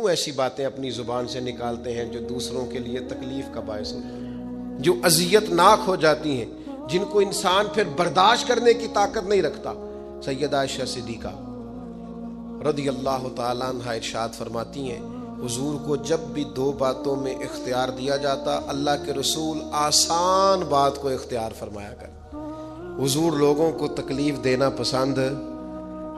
ایسی باتیں اپنی زبان سے نکالتے ہیں جو دوسروں کے لیے تکلیف کا باعث ہوتی ہیں، جو اذیت ناک ہو جاتی ہیں، جن کو انسان پھر برداشت کرنے کی طاقت نہیں رکھتا۔ سیدہ عائشہ صدیقہ رضی اللہ تعالیٰ عنہ ارشاد فرماتی ہیں، حضور کو جب بھی دو باتوں میں اختیار دیا جاتا، اللہ کے رسول آسان بات کو اختیار فرمایا کر۔ حضور لوگوں کو تکلیف دینا پسند،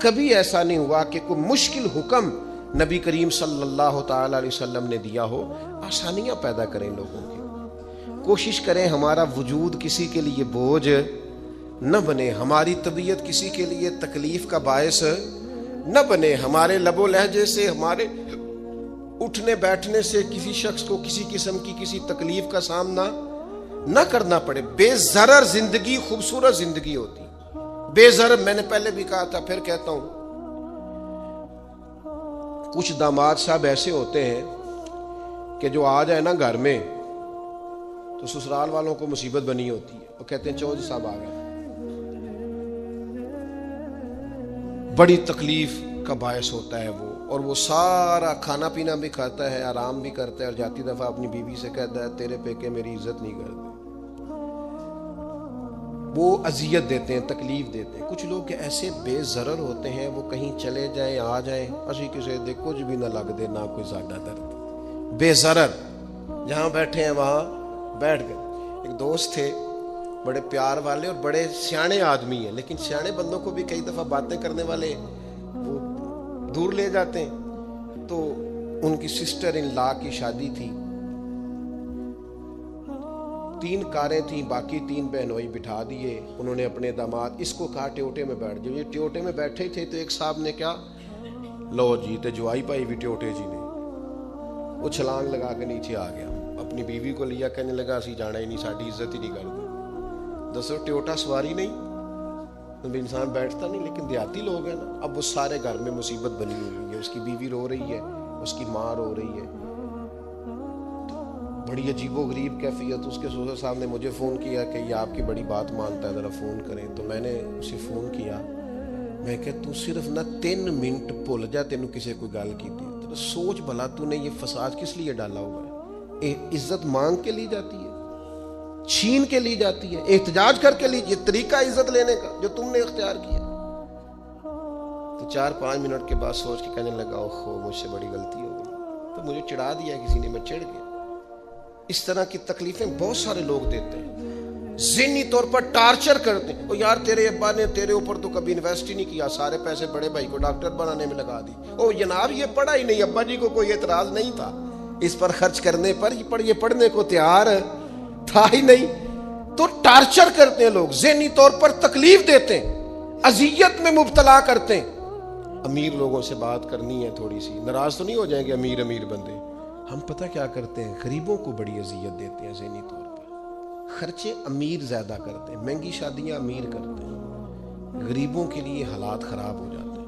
کبھی ایسا نہیں ہوا کہ کوئی مشکل حکم نبی کریم صلی اللہ تعالی علیہ وسلم نے دیا ہو۔ آسانیاں پیدا کریں لوگوں کی، کوشش کریں ہمارا وجود کسی کے لیے بوجھ نہ بنے، ہماری طبیعت کسی کے لیے تکلیف کا باعث نہ بنے، ہمارے لب و لہجے سے، ہمارے اٹھنے بیٹھنے سے کسی شخص کو کسی قسم کی کسی تکلیف کا سامنا نہ کرنا پڑے۔ بے ضرر زندگی خوبصورت زندگی ہوتی، بے ضرر۔ میں نے پہلے بھی کہا تھا، پھر کہتا ہوں، کچھ داماد صاحب ایسے ہوتے ہیں کہ جو آ جائے نا گھر میں تو سسرال والوں کو مصیبت بنی ہوتی ہے، وہ کہتے ہیں چودھری صاحب آ گئے، بڑی تکلیف کا باعث ہوتا ہے وہ، اور وہ سارا کھانا پینا بھی کھاتا ہے، آرام بھی کرتا ہے، اور جاتی دفعہ اپنی بیوی سے کہتا ہے تیرے پیکے میری عزت نہیں کرتے، وہ اذیت دیتے ہیں، تکلیف دیتے ہیں۔ کچھ لوگ ایسے بے ضرر ہوتے ہیں، وہ کہیں چلے جائیں آ جائیں، اسی کسی دے کچھ بھی نہ لگ دے، نہ کوئی ساڈا درد، بے ضرر، جہاں بیٹھے ہیں وہاں بیٹھ گئے۔ ایک دوست تھے بڑے پیار والے اور بڑے سیانے آدمی ہیں، لیکن سیانے بندوں کو بھی کئی دفعہ باتیں کرنے والے وہ دور لے جاتے ہیں۔ تو ان کی سسٹر ان لا کی شادی تھی، 3 کاریں تھیں، باقی 3 بہنوئی بٹھا دیے انہوں نے اپنے داماد، اس کو کہا ٹیوٹے میں بیٹھ جاؤ۔ یہ ٹیوٹے میں بیٹھے تھے تو ایک صاحب نے کیا، لو جی تے جوائی پائی بھی ٹیوٹے جی نے، وہ چھلانگ لگا کے نیچے آ گیا، اپنی بیوی کو لیا، کہنے لگا اسی جانا ہی نہیں، ساڈی عزت ہی نہیں کرتے۔ دسو ٹیوٹا سواری نہیں تو انسان بیٹھتا نہیں، لیکن دیہاتی لوگ ہیں نا۔ اب وہ سارے گھر میں مصیبت بنی ہوئی ہے، اس کی بیوی رو رہی ہے، اس کی ماں رو رہی ہے، بڑی عجیب و غریب کیفیت۔ اس کے سسر صاحب نے مجھے فون کیا کہ یہ آپ کی بڑی بات مانتا ہے، ذرا فون کریں۔ تو میں نے اسے فون کیا، میں کہ تو صرف نہ 3 منٹ بھول جا، تینوں کسی کوئی گل کی تھی، تو سوچ بھلا تو نے یہ فساد کس لیے ڈالا ہوا ہے؟ عزت مانگ کے لی جاتی ہے، چھین کے لی جاتی ہے، احتجاج کر کے لی، یہ طریقہ عزت لینے کا جو تم نے اختیار کیا۔ تو 4-5 منٹ کے بعد سوچ کے کہنے لگا اوہو مجھ سے بڑی غلطی ہو گئی، تو مجھے چڑھا دیا کسی نے، میں چڑھ گیا۔ اس طرح کی تکلیفیں بہت سارے لوگ دیتے ہیں، ذہنی طور پر ٹارچر کرتے ہیں۔ او یار تیرے ابا نے تیرے اوپر تو کبھی انویسٹ ہی نہیں کیا، سارے پیسے بڑے بھائی کو ڈاکٹر بنانے میں لگا دی۔ او جناب یہ پڑھا ہی نہیں، ابا جی کو کوئی اعتراض نہیں تھا اس پر خرچ کرنے پر، یہ پڑھنے کو تیار تھا ہی نہیں۔ تو ٹارچر کرتے ہیں لوگ، ذہنی طور پر تکلیف دیتے ہیں، اذیت میں مبتلا کرتے ہیں۔ امیر لوگوں سے بات کرنی ہے تھوڑی سی، ناراض تو نہیں ہو جائیں گے امیر بندے، ہم پتہ کیا کرتے ہیں، غریبوں کو بڑی اذیت دیتے ہیں ذہنی طور پر، خرچے امیر زیادہ کرتے ہیں، مہنگی شادیاں امیر کرتے ہیں، غریبوں کے لیے حالات خراب ہو جاتے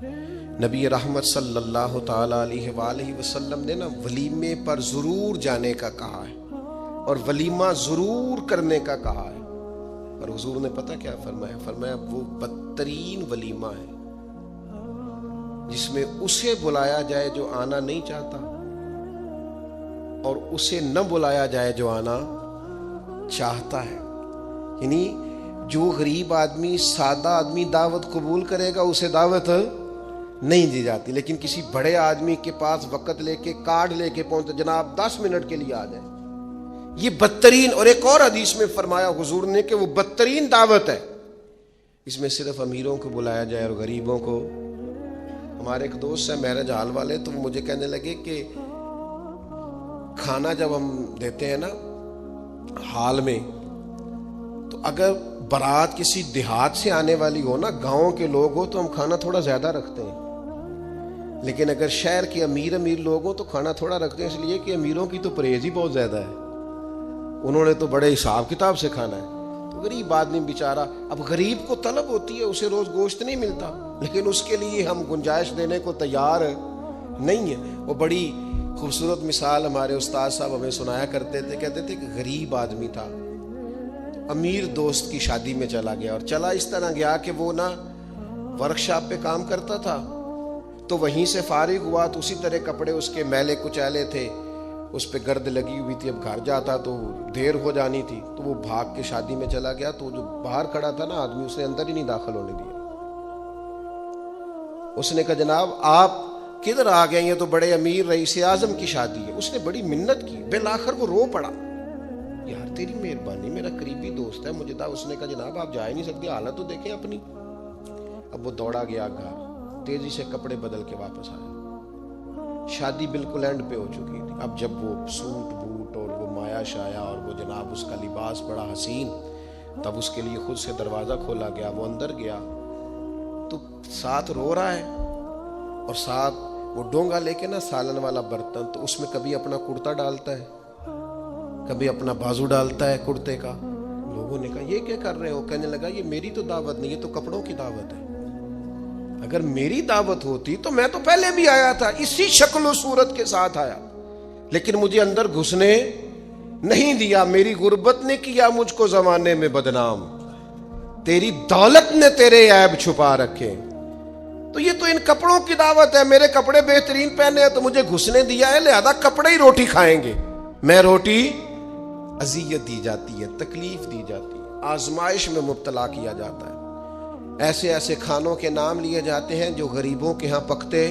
ہیں۔ نبی رحمت صلی اللہ تعالی علیہ وآلہ وسلم نے نا ولیمے پر ضرور جانے کا کہا ہے، اور ولیمہ ضرور کرنے کا کہا ہے، اور حضور نے پتہ کیا فرمایا، فرمایا وہ بدترین ولیمہ ہے جس میں اسے بلایا جائے جو آنا نہیں چاہتا، اور اسے نہ بلایا جائے جو آنا چاہتا ہے۔ یعنی جو غریب آدمی، سادہ آدمی دعوت قبول کرے گا اسے دعوت نہیں دی جاتی، لیکن کسی بڑے آدمی کے پاس وقت لے کے کارڈ لے کے پہنچتا، جناب 10 منٹ کے لیے آ جائے، یہ بدترین۔ اور ایک اور حدیث میں فرمایا حضور نے کہ وہ بدترین دعوت ہے، اس میں صرف امیروں کو بلایا جائے اور غریبوں کو۔ ہمارے ایک دوست ہیں مہرج حال والے، تو وہ مجھے کہنے لگے کہ کھانا جب ہم دیتے ہیں نا حال میں، تو اگر بارات کسی دیہات سے آنے والی ہو نا، گاؤں کے لوگ ہو، تو ہم کھانا تھوڑا زیادہ رکھتے ہیں، لیکن اگر شہر کے امیر لوگ ہو تو کھانا تھوڑا رکھتے ہیں، اس لیے کہ امیروں کی تو پرہیز ہی بہت زیادہ ہے، انہوں نے تو بڑے حساب کتاب سے کھانا ہے۔ تو غریب آدمی بیچارہ، اب غریب کو طلب ہوتی ہے، اسے روز گوشت نہیں ملتا، لیکن اس کے لیے ہم گنجائش دینے کو تیار نہیں ہے۔ وہ بڑی خوبصورت مثال ہمارے استاد صاحب ہمیں سنایا کرتے تھے، کہتے تھے کہ غریب آدمی تھا، امیر دوست کی شادی میں چلا گیا، اور چلا اس طرح گیا کہ وہ نا ورک شاپ پہ کام کرتا تھا، تو وہیں سے فارغ ہوا تو اسی طرح کپڑے اس کے میلے کچیلے تھے، اس پہ گرد لگی ہوئی تھی، اب گھر جاتا تو دیر ہو جانی تھی، تو وہ بھاگ کے شادی میں چلا گیا، تو جو باہر کھڑا تھا نا آدمی، اس نے اندر ہی نہیں داخل ہونے دیا۔ اس نے کہا جناب آپ کدھر آ گئے، یہ تو بڑے امیر رئیس اعظم کی شادی ہے۔ اس نے بڑی منت کی، بالآخر وہ رو پڑا، یار تیری مہربانی، میرا قریبی دوست ہے مجھے تھا۔ اس نے کہا جناب آپ جا ہی نہیں سکتے، حالت تو دیکھیں اپنی۔ اب وہ دوڑا گیا گھر، تیزی سے کپڑے بدل کے واپس آیا۔ شادی بالکل اینڈ پہ ہو چکی تھی۔ اب جب وہ سوٹ بوٹ اور وہ مایا شایا اور وہ جناب اس کا لباس بڑا حسین، تب اس کے لیے خود سے دروازہ کھولا گیا، وہ اندر گیا تو ساتھ رو رہا ہے، اور ساتھ وہ ڈونگا لے کے نا سالن والا برتن، تو اس میں کبھی اپنا کرتا ڈالتا ہے، کبھی اپنا بازو ڈالتا ہے کرتے کا۔ لوگوں نے کہا یہ کیا کر رہے ہو؟ کہنے لگا یہ میری تو دعوت نہیں، یہ تو کپڑوں کی دعوت ہے۔ اگر میری دعوت ہوتی تو میں تو پہلے بھی آیا تھا، اسی شکل و صورت کے ساتھ آیا، لیکن مجھے اندر گھسنے نہیں دیا۔ میری غربت نے کیا مجھ کو زمانے میں بدنام، تیری دولت نے تیرے عیب چھپا رکھے۔ تو یہ تو ان کپڑوں کی دعوت ہے، میرے کپڑے بہترین پہنے ہیں تو مجھے گھسنے دیا ہے، لہذا کپڑے ہی روٹی کھائیں گے۔ میں روٹی اذیت دی جاتی ہے، تکلیف دی جاتی ہے، آزمائش میں مبتلا کیا جاتا ہے۔ ایسے ایسے کھانوں کے نام لیے جاتے ہیں جو غریبوں کے ہاں پکتے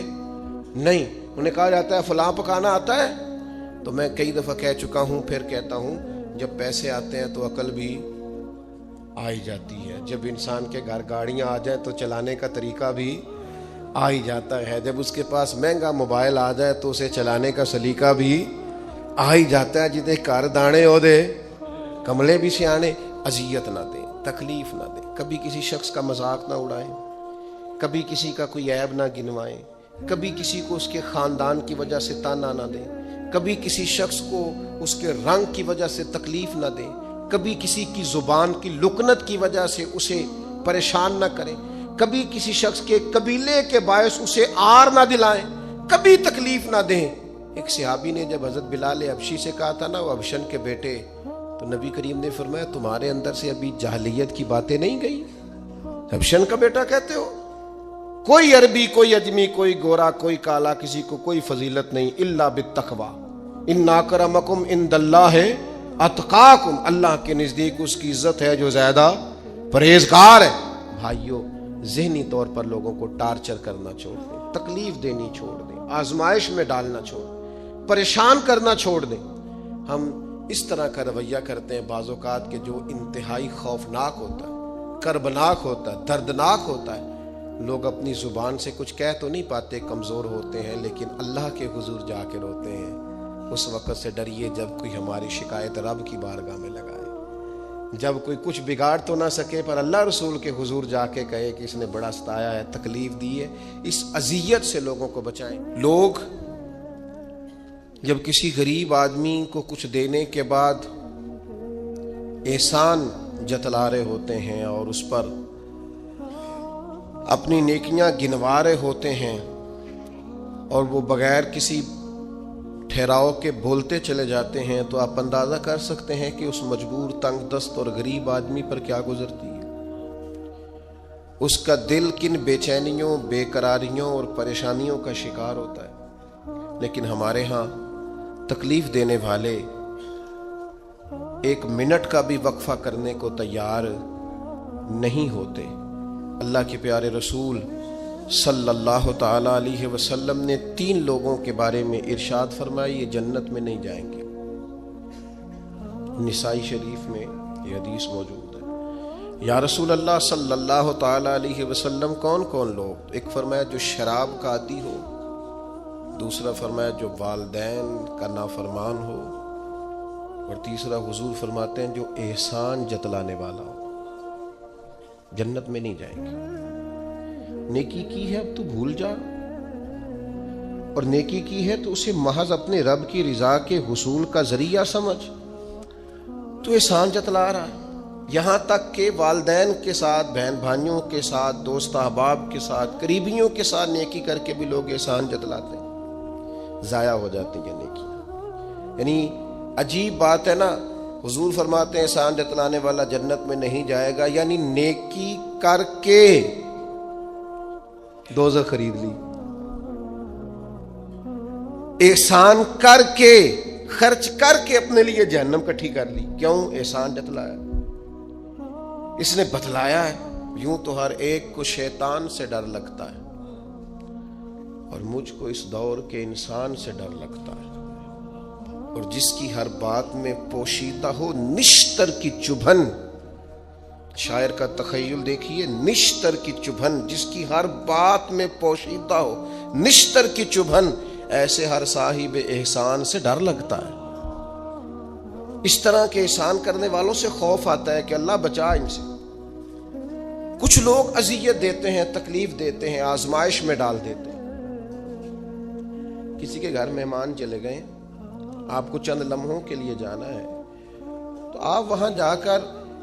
نہیں۔ انہیں کہا جاتا ہے فلاں پکانا آتا ہے، تو میں کئی دفعہ کہہ چکا ہوں، پھر کہتا ہوں، جب پیسے آتے ہیں تو عقل بھی آ ہی جاتی ہے۔ جب انسان کے گھر گاڑیاں آ جائیں تو چلانے کا طریقہ بھی آ ہی جاتا ہے۔ جب اس کے پاس مہنگا موبائل آ جائے تو اسے چلانے کا سلیقہ بھی آ ہی جاتا ہے۔ جتنے کار دانے ہو دے کملے بھی سیانے۔ اذیت نہ دیں، تکلیف نہ دیں، کبھی کسی شخص کا مذاق نہ اڑائیں، کبھی کسی کا کوئی عیب نہ گنوائیں، کبھی کسی کو اس کے خاندان کی وجہ سے تانا نہ دیں، کبھی کسی شخص کو اس کے رنگ کی وجہ سے تکلیف نہ دیں، کبھی کسی کی زبان کی لکنت کی وجہ سے اسے پریشان نہ کریں، کبھی کسی شخص کے قبیلے کے باعث اسے آر نہ دلائیں، کبھی تکلیف نہ دیں۔ ایک صحابی نے جب حضرت بلال حبشی سے کہا تھا نا، وہ حبشن کے بیٹے، تو نبی کریم نے فرمایا تمہارے اندر سے ابھی جاہلیت کی باتیں نہیں گئی؟ حبشن کا بیٹا کہتے ہو؟ کوئی عربی، کوئی اجمی، کوئی گورا، کوئی کالا، کسی کو کوئی فضیلت نہیں، الا بالتقوی، ان اکرمکم عند اللہ اتقاکم، اللہ کے نزدیک اس کی عزت ہے جو زیادہ پرہیزگار ہے۔ بھائیو، ذہنی طور پر لوگوں کو ٹارچر کرنا چھوڑ دیں، تکلیف دینی چھوڑ دیں، آزمائش میں ڈالنا چھوڑ دیں، پریشان کرنا چھوڑ دیں۔ ہم اس طرح کا رویہ کرتے ہیں بعض اوقات کہ جو انتہائی خوفناک ہوتا ہے، کربناک ہوتا ہے، دردناک ہوتا ہے۔ لوگ اپنی زبان سے کچھ کہہ تو نہیں پاتے، کمزور ہوتے ہیں، لیکن اللہ کے حضور جا کے روتے ہیں۔ اس وقت سے ڈریے جب کوئی ہماری شکایت رب کی بارگاہ میں لگائے، جب کوئی کچھ بگاڑ تو نہ سکے پر اللہ رسول کے حضور جا کے کہے کہ اس نے بڑا ستایا ہے، تکلیف دی ہے۔ اس اذیت سے لوگوں کو بچائیں۔ لوگ جب کسی غریب آدمی کو کچھ دینے کے بعد احسان جتلا رہے ہوتے ہیں اور اس پر اپنی نیکیاں گنوا رہے ہوتے ہیں، اور وہ بغیر کسی ٹھہراؤ کے بولتے چلے جاتے ہیں، تو آپ اندازہ کر سکتے ہیں کہ اس مجبور، تنگ دست اور غریب آدمی پر کیا گزرتی ہے۔ اس کا دل کن بے چینیوں، بے قراریوں اور پریشانیوں کا شکار ہوتا ہے۔ لیکن ہمارے ہاں تکلیف دینے والے ایک منٹ کا بھی وقفہ کرنے کو تیار نہیں ہوتے۔ اللہ کے پیارے رسول صلی اللہ تعالی علیہ وسلم نے 3 لوگوں کے بارے میں ارشاد فرمایا یہ جنت میں نہیں جائیں گے۔ نسائی شریف میں یہ حدیث موجود ہے۔ یا رسول اللہ صلی اللہ تعالی علیہ وسلم کون کون لوگ؟ ایک فرمایا جو شراب کا عادی ہو، دوسرا فرمایا جو والدین کا نافرمان ہو، اور تیسرا حضور فرماتے ہیں جو احسان جتلانے والا ہو۔ جنت میں نہیں جائیں گے۔ نیکی کی ہے اب تو بھول جا، اور نیکی کی ہے تو اسے محض اپنے رب کی رضا کے حصول کا ذریعہ سمجھ۔ تو احسان جتلا رہا ہے، یہاں تک کہ والدین کے ساتھ، بہن بھائیوں کے ساتھ، دوست احباب کے ساتھ، قریبیوں کے ساتھ نیکی کر کے بھی لوگ احسان جتلاتے ہیں، ضائع ہو جاتی ہیں نیکی۔ یعنی عجیب بات ہے نا، حضور فرماتے ہیں احسان جتلانے والا جنت میں نہیں جائے گا، یعنی نیکی کر کے دوزخ خرید لی۔ احسان کر کے خرچ کر کے اپنے لیے جہنم کٹھی کر لی. کیوں؟ احسان جتلایا, اس نے بتلایا ہے. یوں تو ہر ایک کو شیطان سے ڈر لگتا ہے, اور مجھ کو اس دور کے انسان سے ڈر لگتا ہے, اور جس کی ہر بات میں پوشیدہ ہو نشتر کی چبھن. شاعر کا تخیل دیکھیے, نشتر کی چبھن, جس کی ہر بات میں پوشیدہ ہو نشتر کی چبھن, ایسے ہر صاحب احسان سے ڈر لگتا ہے. اس طرح کے احسان کرنے والوں سے خوف آتا ہے کہ اللہ بچا ان سے. کچھ لوگ اذیت دیتے ہیں, تکلیف دیتے ہیں, آزمائش میں ڈال دیتے ہیں. کسی کے گھر مہمان چلے گئے, آپ کو چند لمحوں کے لیے جانا ہے, تو آپ وہاں جا کر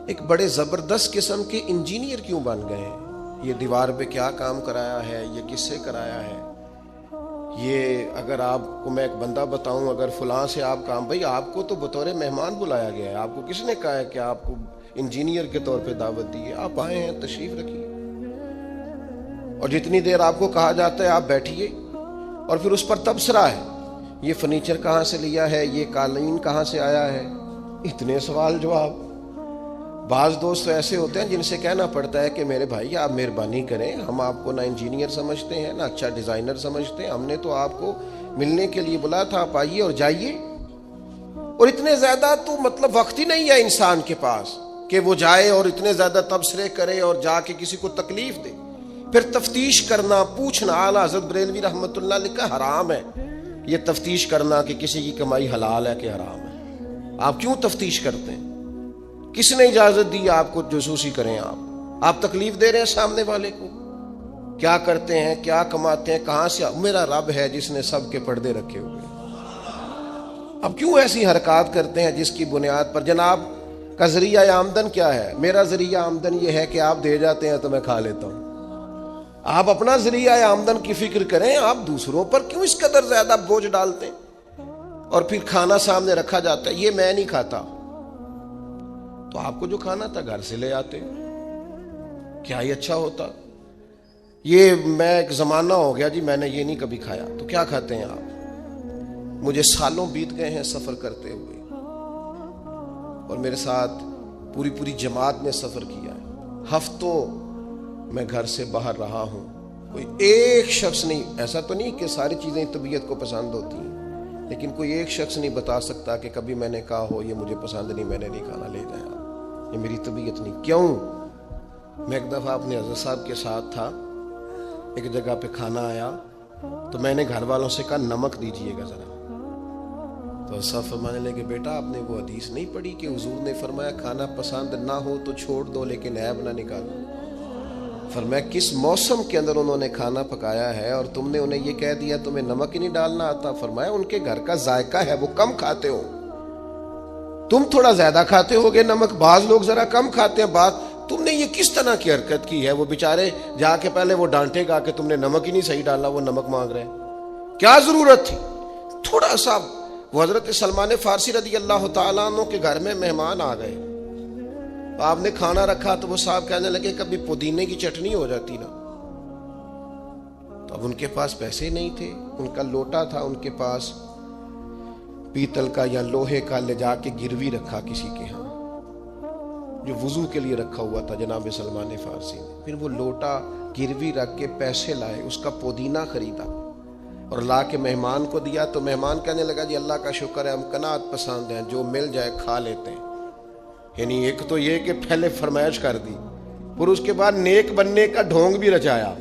ایک بڑے زبردست قسم کے انجینئر کیوں بن گئے ہیں؟ یہ دیوار پہ کیا کام کرایا ہے, یہ کس سے کرایا ہے, یہ اگر آپ کو میں ایک بندہ بتاؤں, اگر فلاں سے آپ کام, بھائی آپ کو تو بطور مہمان بلایا گیا ہے, آپ کو کس نے کہا ہے کہ آپ کو انجینئر کے طور پہ دعوت دی ہے؟ آپ آئے ہیں, تشریف رکھیے, اور جتنی دیر آپ کو کہا جاتا ہے آپ بیٹھیے, اور پھر اس پر تبصرہ ہے, یہ فرنیچر کہاں سے لیا ہے, یہ قالین کہاں سے آیا ہے, اتنے سوال جواب. بعض دوست ایسے ہوتے ہیں جن سے کہنا پڑتا ہے کہ میرے بھائی آپ مہربانی کریں, ہم آپ کو نہ انجینئر سمجھتے ہیں نہ اچھا ڈیزائنر سمجھتے ہیں, ہم نے تو آپ کو ملنے کے لیے بلایا تھا, آپ آئیے اور جائیے. اور اتنے زیادہ تو مطلب وقت ہی نہیں ہے انسان کے پاس کہ وہ جائے اور اتنے زیادہ تبصرے کرے اور جا کے کسی کو تکلیف دے. پھر تفتیش کرنا, پوچھنا. اعلیٰ حضرت بریلوی رحمۃ اللہ علیہ لکھا حرام ہے یہ تفتیش کرنا کہ کسی کی کمائی حلال ہے کہ حرام ہے. آپ کیوں تفتیش کرتے ہیں؟ کس نے اجازت دی آپ کو جاسوسی کریں؟ آپ تکلیف دے رہے ہیں سامنے والے کو. کیا کرتے ہیں, کیا کماتے ہیں, کہاں سے؟ میرا رب ہے جس نے سب کے پردے رکھے ہوئے. اب کیوں ایسی حرکات کرتے ہیں جس کی بنیاد پر جناب کا ذریعہ آمدن کیا ہے؟ میرا ذریعہ آمدن یہ ہے کہ آپ دے جاتے ہیں تو میں کھا لیتا ہوں. آپ اپنا ذریعہ آمدن کی فکر کریں, آپ دوسروں پر کیوں اس قدر زیادہ بوجھ ڈالتے ہیں؟ اور پھر کھانا سامنے رکھا جاتا ہے, یہ میں نہیں کھاتا, تو آپ کو جو کھانا تھا گھر سے لے آتے, کیا ہی اچھا ہوتا. یہ میں ایک زمانہ ہو گیا جی میں نے یہ نہیں کبھی کھایا, تو کیا کھاتے ہیں آپ؟ مجھے سالوں بیت گئے ہیں سفر کرتے ہوئے, اور میرے ساتھ پوری جماعت نے سفر کیا ہے. ہفتوں میں گھر سے باہر رہا ہوں, کوئی ایک شخص نہیں, ایسا تو نہیں کہ ساری چیزیں طبیعت کو پسند ہوتی ہیں, لیکن کوئی ایک شخص نہیں بتا سکتا کہ کبھی میں نے کہا ہو یہ مجھے پسند نہیں, میں نے نہیں کھانا, لے جائیں یہ میری طبیعت نہیں. کیوں؟ میں ایک دفعہ اپنے حضرت صاحب کے ساتھ تھا, ایک جگہ پہ کھانا آیا, تو میں نے گھر والوں سے کہا نمک دیجئے گا ذرا. تو صاحب فرمانے لگے بیٹا آپ نے وہ حدیث نہیں پڑھی کہ حضور نے فرمایا کھانا پسند نہ ہو تو چھوڑ دو لیکن عیب نہ نکالو. فرمایا کس موسم کے اندر انہوں نے کھانا پکایا ہے اور تم نے انہیں یہ کہہ دیا تمہیں نمک ہی نہیں ڈالنا آتا؟ فرمایا ان کے گھر کا ذائقہ ہے, وہ کم کھاتے ہو, تم تھوڑا زیادہ کھاتے ہوگے نمک, بعض لوگ ذرا کم کھاتے ہیں, تم نے یہ کس طرح کی حرکت کی ہے؟ وہ بیچارے جا کے پہلے وہ ڈانٹے گا کہ تم نے نمک ہی نہیں صحیح ڈالا, وہ نمک مانگ رہے ہیں, کیا ضرورت تھی؟ تھوڑا سا. وہ حضرت سلمان فارسی رضی اللہ تعالیٰ عنہ کے گھر میں مہمان آ گئے, آپ نے کھانا رکھا تو وہ صاحب کہنے لگے کبھی پودینے کی چٹنی ہو جاتی نا. تو اب ان کے پاس پیسے نہیں تھے, ان کا لوٹا تھا ان کے پاس پیتل کا یا لوہے کا, لے جا کے گروی رکھا کسی کے ہاں جو وضو کے لیے رکھا ہوا تھا جناب سلمان فارسی نے. پھر وہ لوٹا گروی رکھ کے پیسے لائے, اس کا پودینہ خریدا اور لا کے مہمان کو دیا. تو مہمان کہنے لگا جی اللہ کا شکر ہے ہم قناعت پسند ہیں, جو مل جائے کھا لیتے ہیں. یعنی ایک تو یہ کہ پہلے فرمائش کر دی, پھر اس کے بعد نیک بننے کا ڈھونگ بھی رچایا.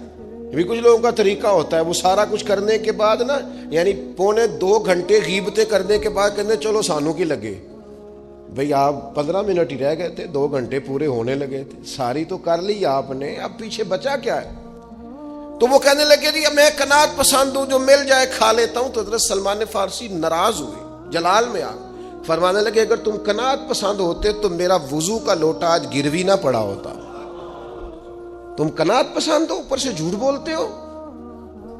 بھی کچھ لوگوں کا طریقہ ہوتا ہے, وہ سارا کچھ کرنے کے بعد نا یعنی 2.25 گھنٹے غیبتیں کرنے کے بعد کہنے چلو سانوں کی لگے. بھئی آپ 15 منٹ ہی رہ گئے تھے, 2 گھنٹے پورے ہونے لگے تھے, ساری تو کر لی آپ نے, اب پیچھے بچا کیا ہے؟ تو وہ کہنے لگے جی میں قناعت پسند ہوں, جو مل جائے کھا لیتا ہوں. تو حضرت سلمان فارسی ناراض ہوئے, جلال میں آ فرمانے لگے اگر تم قناعت پسند ہوتے تو میرا وضو کا لوٹا آج گروی نہ پڑا ہوتا. تم قناعت پسند ہو, اوپر سے جھوٹ بولتے ہو.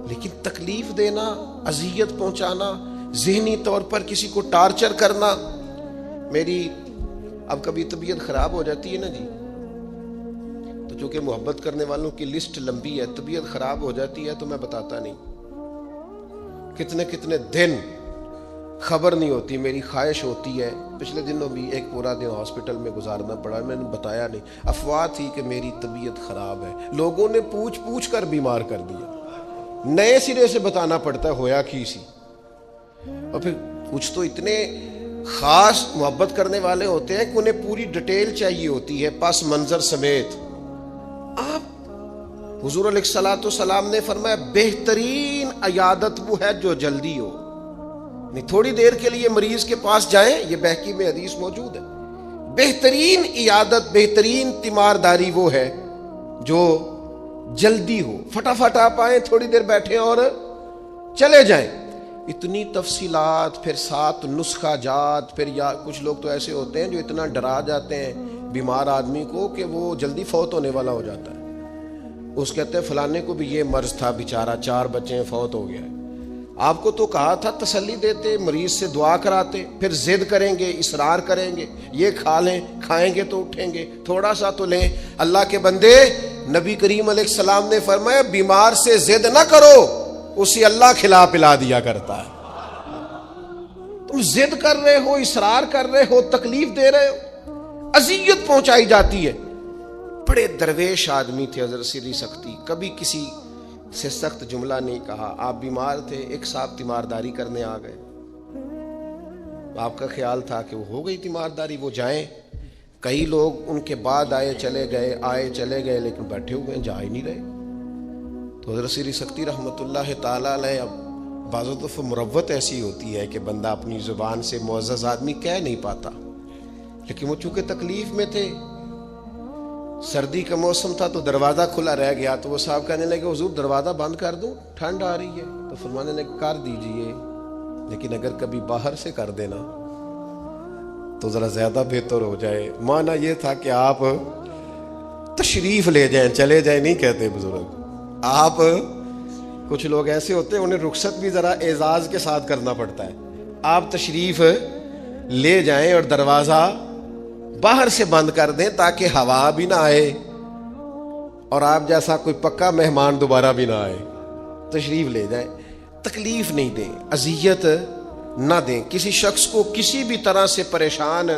لیکن تکلیف دینا, اذیت پہنچانا, ذہنی طور پر کسی کو ٹارچر کرنا. میری اب کبھی طبیعت خراب ہو جاتی ہے نا جی, تو چونکہ محبت کرنے والوں کی لسٹ لمبی ہے, طبیعت خراب ہو جاتی ہے تو میں بتاتا نہیں. کتنے کتنے دن خبر نہیں ہوتی. میری خواہش ہوتی ہے, پچھلے دنوں بھی ایک پورا دن ہاسپٹل میں گزارنا پڑا, میں نے بتایا نہیں, افواہ تھی کہ میری طبیعت خراب ہے, لوگوں نے پوچھ پوچھ کر بیمار کر دیا, نئے سرے سے بتانا پڑتا ہے ہویا کی سی. اور پھر کچھ تو اتنے خاص محبت کرنے والے ہوتے ہیں کہ انہیں پوری ڈیٹیل چاہیے ہوتی ہے پس منظر سمیت. آپ حضور علیہ الصلوۃ والسلام نے فرمایا بہترین عیادت وہ ہے جو جلدی ہو. نہیں تھوڑی دیر کے لیے مریض کے پاس جائیں, یہ بہقی میں حدیث موجود ہے. بہترین عیادت, بہترین تیمارداری وہ ہے جو جلدی ہو. فٹافٹ آپ آئیں, تھوڑی دیر بیٹھیں اور چلے جائیں. اتنی تفصیلات, پھر ساتھ نسخہ جات, پھر یا کچھ لوگ تو ایسے ہوتے ہیں جو اتنا ڈرا جاتے ہیں بیمار آدمی کو کہ وہ جلدی فوت ہونے والا ہو جاتا ہے. اس کہتے ہیں فلانے کو بھی یہ مرض تھا بیچارہ, 4 بچے ہیں, فوت ہو گیا ہے. آپ کو تو کہا تھا تسلی دیتے, مریض سے دعا کراتے, پھر ضد کریں گے, اصرار کریں گے, یہ کھا لیں, کھائیں گے تو اٹھیں گے, تھوڑا سا تو لیں. اللہ کے بندے, نبی کریم علیہ السلام نے فرمایا بیمار سے ضد نہ کرو, اسے اللہ کھلا پلا دیا کرتا ہے. تم ضد کر رہے ہو, اصرار کر رہے ہو, تکلیف دے رہے ہو, اذیت پہنچائی جاتی ہے. بڑے درویش آدمی تھے حضرت سری سختی, کبھی کسی سے سخت جملہ نہیں کہا. آپ بیمار تھے, ایک صاحب تیمارداری کرنے آ گئے, آپ کا خیال تھا کہ وہ ہو گئی تیمارداری, وہ جائیں. کئی لوگ ان کے بعد آئے چلے گئے, آئے چلے گئے, لیکن بیٹھے ہوئے ہیں, جا ہی نہیں رہے. تو حضرت سری سختی رحمۃ اللہ تعالی علیہ, اب بعض دفعہ مروت ایسی ہوتی ہے کہ بندہ اپنی زبان سے معزز آدمی کہہ نہیں پاتا, لیکن وہ چونکہ تکلیف میں تھے, سردی کا موسم تھا تو دروازہ کھلا رہ گیا, تو وہ صاحب کہنے لگے حضور دروازہ بند کر دوں, ٹھنڈ آ رہی ہے. تو فرمانے لگے کر دیجئے, لیکن اگر کبھی باہر سے کر دینا تو ذرا زیادہ بہتر ہو جائے. معنی یہ تھا کہ آپ تشریف لے جائیں, چلے جائیں نہیں کہتے بزرگ. آپ, کچھ لوگ ایسے ہوتے ہیں انہیں رخصت بھی ذرا اعزاز کے ساتھ کرنا پڑتا ہے. آپ تشریف لے جائیں اور دروازہ باہر سے بند کر دیں تاکہ ہوا بھی نہ آئے اور آپ جیسا کوئی پکا مہمان دوبارہ بھی نہ آئے. تشریف لے جائیں, تکلیف نہیں دیں, اذیت نہ دیں کسی شخص کو کسی بھی طرح سے پریشان.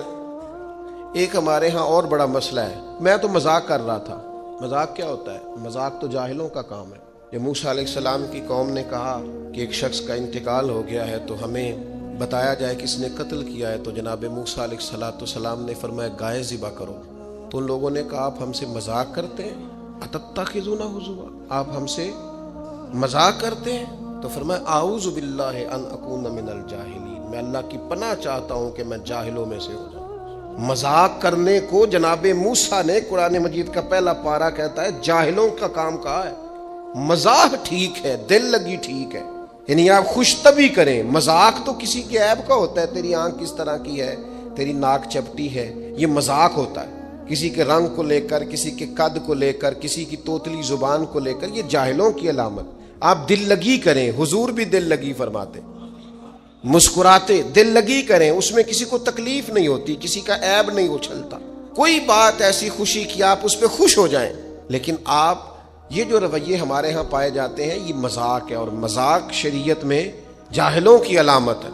ایک ہمارے ہاں اور بڑا مسئلہ ہے, میں تو مذاق کر رہا تھا. مذاق کیا ہوتا ہے؟ مذاق تو جاہلوں کا کام ہے. جب موسیٰ علیہ السلام کی قوم نے کہا کہ ایک شخص کا انتقال ہو گیا ہے تو ہمیں بتایا جائے کس نے قتل کیا ہے, تو جناب موسیٰ علیہ السلام نے فرمایا گائے ذبح کرو. تو ان لوگوں نے کہا آپ ہم سے مذاق کرتے ہیں, اتتخذون ہزوا, آپ ہم سے مذاق کرتے ہیں. تو فرمایا اعوذ باللہ ان اکون من الجاہلین, میں اللہ کی پناہ چاہتا ہوں کہ میں جاہلوں میں سے ہو جاؤں. مذاق کرنے کو جناب موسیٰ نے, قرآن مجید کا پہلا پارہ کہتا ہے جاہلوں کا کام کہا ہے. مذاق ٹھیک ہے, دل لگی ٹھیک ہے, یعنی آپ خوش طبی کریں. مذاق تو کسی کے عیب کا ہوتا ہے, تیری آنکھ کس طرح کی ہے, تیری ناک چپٹی ہے, یہ مذاق ہوتا ہے. کسی کے رنگ کو لے کر, کسی کے قد کو لے کر, کسی کی توتلی زبان کو لے کر, یہ جاہلوں کی علامت. آپ دل لگی کریں, حضور بھی دل لگی فرماتے, مسکراتے دل لگی کریں, اس میں کسی کو تکلیف نہیں ہوتی, کسی کا عیب نہیں اچھلتا. کوئی بات ایسی خوشی کی آپ اس پہ خوش ہو جائیں. لیکن آپ یہ جو رویے ہمارے ہاں پائے جاتے ہیں یہ مذاق ہے, اور مذاق شریعت میں جاہلوں کی علامت ہے.